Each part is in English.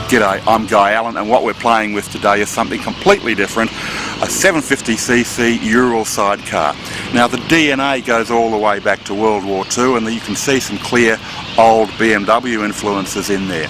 G'day, I'm Guy Allen, and what we're playing with today is something completely different, a 750cc Ural sidecar. Now the DNA goes all the way back to World War II, and you can see some clear old BMW influences in there.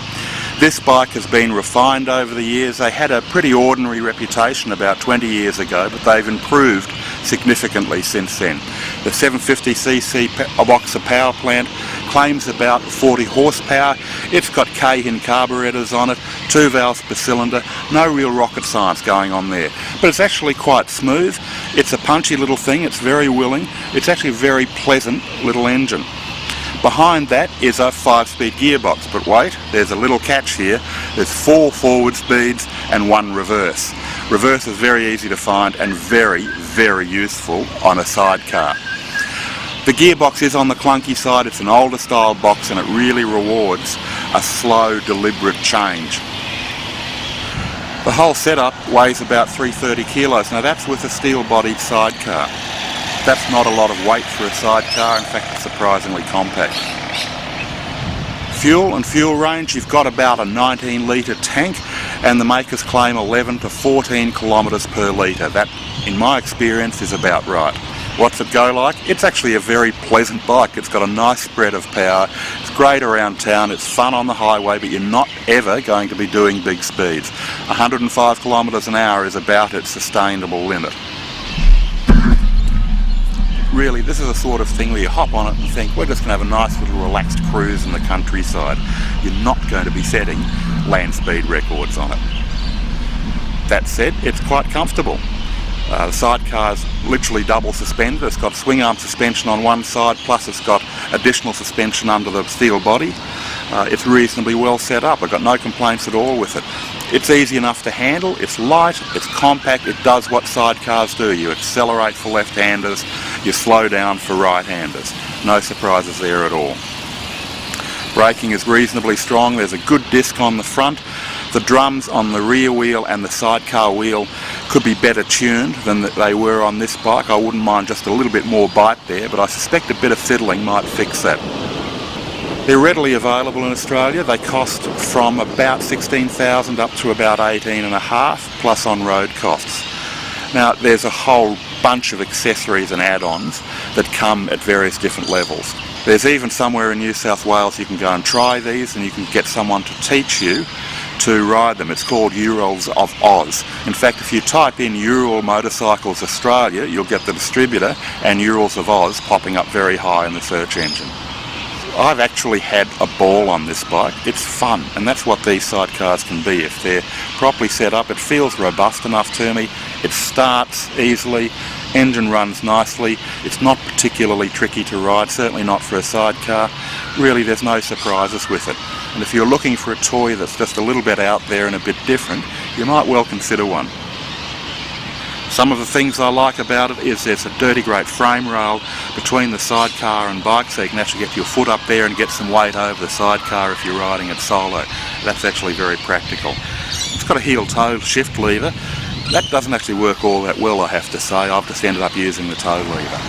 This bike has been refined over the years. They had a pretty ordinary reputation about 20 years ago, but they've improved significantly since then. The 750cc boxer power plant claims about 40 horsepower. It's got K-hin carburetors on it, 2 valves per cylinder, no real rocket science going on there. But it's actually quite smooth. It's a punchy little thing, it's very willing. It's actually a very pleasant little engine. Behind that is a 5-speed gearbox, but wait, there's a little catch here. There's 4 forward speeds and 1 reverse. Reverse is very easy to find and very, very useful on a sidecar. The gearbox is on the clunky side. It's an older style box and it really rewards a slow, deliberate change. The whole setup weighs about 330 kilos. Now that's with a steel-bodied sidecar. That's not a lot of weight for a sidecar. In fact, it's surprisingly compact. Fuel and fuel range, you've got about a 19-litre tank, and the makers claim 11 to 14 kilometres per litre. That, in my experience, is about right. What's it go like? It's actually a very pleasant bike. It's got a nice spread of power. It's great around town. It's fun on the highway, but you're not ever going to be doing big speeds. 105 kilometres an hour is about its sustainable limit. Really, this is the sort of thing where you hop on it and think, we're just going to have a nice little relaxed cruise in the countryside. You're not going to be setting land speed records on it. That said, it's quite comfortable. The sidecar's literally double suspended. It's got swing arm suspension on one side, plus it's got additional suspension under the steel body. It's reasonably well set up. I've got no complaints at all with it. It's easy enough to handle, it's light, it's compact, it does what sidecars do. You accelerate for left-handers, you slow down for right-handers. No surprises there at all. Braking is reasonably strong. There's a good disc on the front. The drums on the rear wheel and the sidecar wheel could be better tuned than they were on this bike. I wouldn't mind just a little bit more bite there, but I suspect a bit of fiddling might fix that. They're readily available in Australia. They cost from about $16,000 up to about $18,500 plus on-road costs. Now there's a whole bunch of accessories and add-ons that come at various different levels. There's even somewhere in New South Wales you can go and try these and you can get someone to teach you to ride them. It's called Urals of Oz. In fact, if you type in Ural Motorcycles Australia, you'll get the distributor and Urals of Oz popping up very high in the search engine. I've actually had a ball on this bike. It's fun, and that's what these sidecars can be. If they're properly set up, it feels robust enough to me. It starts easily, engine runs nicely. It's not particularly tricky to ride, certainly not for a sidecar. Really, there's no surprises with it. And if you're looking for a toy that's just a little bit out there and a bit different, you might well consider one. Some of the things I like about it is there's a dirty great frame rail between the sidecar and bike, so you can actually get your foot up there and get some weight over the sidecar if you're riding it solo. That's actually very practical. It's got a heel-toe shift lever. That doesn't actually work all that well, I have to say. I've just ended up using the toe lever.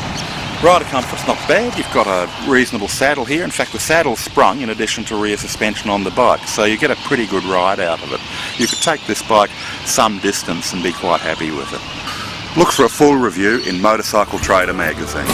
Rider comfort's not bad. You've got a reasonable saddle here. In fact, the saddle's sprung in addition to rear suspension on the bike, so you get a pretty good ride out of it. You could take this bike some distance and be quite happy with it. Look for a full review in Motorcycle Trader magazine.